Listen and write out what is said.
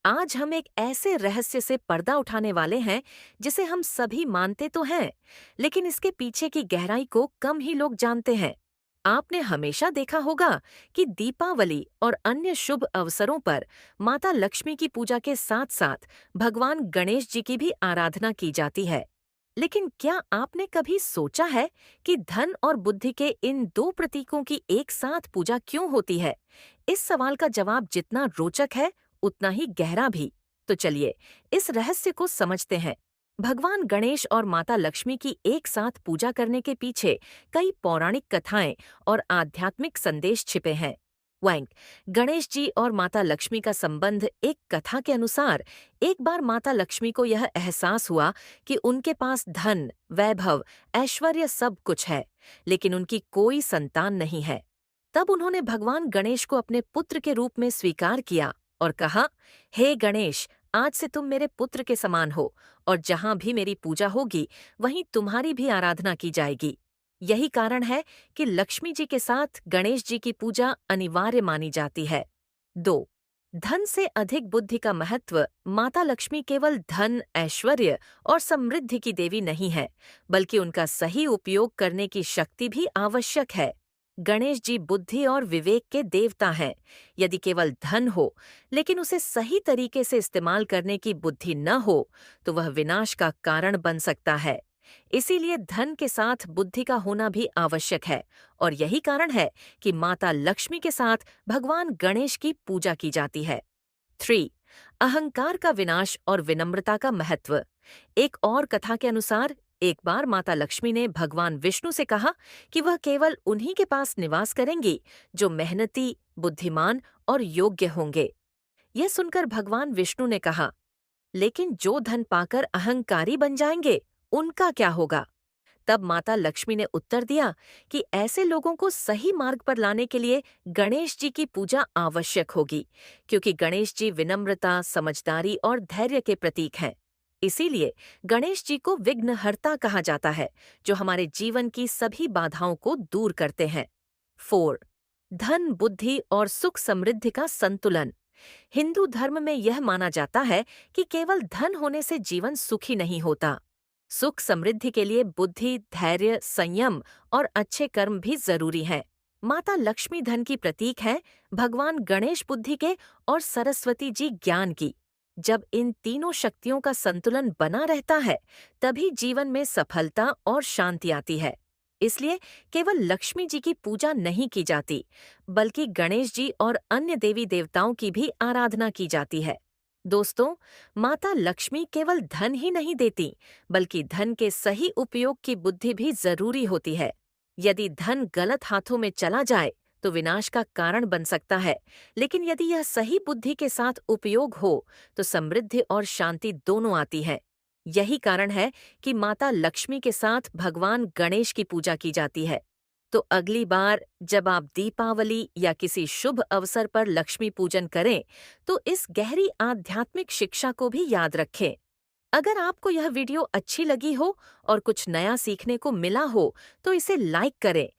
आज हम एक ऐसे रहस्य से पर्दा उठाने वाले हैं जिसे हम सभी मानते तो हैं, लेकिन इसके पीछे की गहराई को कम ही लोग जानते हैं। आपने हमेशा देखा होगा कि दीपावली और अन्य शुभ अवसरों पर माता लक्ष्मी की पूजा के साथ साथ भगवान गणेश जी की भी आराधना की जाती है। लेकिन क्या आपने कभी सोचा है कि धन और बुद्धि के इन दो प्रतीकों की एक साथ पूजा क्यों होती है? इस सवाल का जवाब जितना रोचक है, उतना ही गहरा भी। तो चलिए, इस रहस्य को समझते हैं। भगवान गणेश और माता लक्ष्मी की एक साथ पूजा करने के पीछे कई पौराणिक कथाएं और आध्यात्मिक संदेश छिपे हैं। वैंक गणेश जी और माता लक्ष्मी का संबंध एक कथा के अनुसार, एक बार माता लक्ष्मी को यह एहसास हुआ कि उनके पास धन, वैभव, ऐश्वर्य सब कुछ है, लेकिन उनकी कोई संतान नहीं है। तब उन्होंने भगवान गणेश को अपने पुत्र के रूप में स्वीकार किया और कहा, हे गणेश, आज से तुम मेरे पुत्र के समान हो और जहां भी मेरी पूजा होगी वहीं तुम्हारी भी आराधना की जाएगी। यही कारण है कि लक्ष्मी जी के साथ गणेश जी की पूजा अनिवार्य मानी जाती है। 2. धन से अधिक बुद्धि का महत्व। माता लक्ष्मी केवल धन, ऐश्वर्य और समृद्धि की देवी नहीं है, बल्कि उनका सही उपयोग करने की शक्ति भी आवश्यक है। गणेश जी बुद्धि और विवेक के देवता हैं। यदि केवल धन हो, लेकिन उसे सही तरीके से इस्तेमाल करने की बुद्धि न हो, तो वह विनाश का कारण बन सकता है। इसीलिए धन के साथ बुद्धि का होना भी आवश्यक है, और यही कारण है कि माता लक्ष्मी के साथ भगवान गणेश की पूजा की जाती है। 3. अहंकार का विनाश और विनम्रता का महत्व। एक और कथा के अनुसार, एक बार माता लक्ष्मी ने भगवान विष्णु से कहा कि वह केवल उन्हीं के पास निवास करेंगी जो मेहनती, बुद्धिमान और योग्य होंगे। यह सुनकर भगवान विष्णु ने कहा, लेकिन जो धन पाकर अहंकारी बन जाएंगे, उनका क्या होगा? तब माता लक्ष्मी ने उत्तर दिया कि ऐसे लोगों को सही मार्ग पर लाने के लिए गणेश जी की पूजा आवश्यक होगी, क्योंकि गणेश जी विनम्रता, समझदारी और धैर्य के प्रतीक हैं। इसीलिए गणेश जी को विघ्नहर्ता कहा जाता है, जो हमारे जीवन की सभी बाधाओं को दूर करते हैं। 4. धन, बुद्धि और सुख समृद्धि का संतुलन। हिंदू धर्म में यह माना जाता है कि केवल धन होने से जीवन सुखी नहीं होता। सुख समृद्धि के लिए बुद्धि, धैर्य, संयम और अच्छे कर्म भी जरूरी हैं। माता लक्ष्मी धन की प्रतीक है, भगवान गणेश बुद्धि के और सरस्वती जी ज्ञान की। जब इन तीनों शक्तियों का संतुलन बना रहता है, तभी जीवन में सफलता और शांति आती है। इसलिए केवल लक्ष्मी जी की पूजा नहीं की जाती, बल्कि गणेश जी और अन्य देवी देवताओं की भी आराधना की जाती है। दोस्तों, माता लक्ष्मी केवल धन ही नहीं देती, बल्कि धन के सही उपयोग की बुद्धि भी जरूरी होती है। यदि धन गलत हाथों में चला जाए, तो विनाश का कारण बन सकता है, लेकिन यदि यह सही बुद्धि के साथ उपयोग हो, तो समृद्धि और शांति दोनों आती है। यही कारण है कि माता लक्ष्मी के साथ भगवान गणेश की पूजा की जाती है। तो अगली बार जब आप दीपावली या किसी शुभ अवसर पर लक्ष्मी पूजन करें, तो इस गहरी आध्यात्मिक शिक्षा को भी याद रखें। अगर आपको यह वीडियो अच्छी लगी हो और कुछ नया सीखने को मिला हो, तो इसे लाइक करें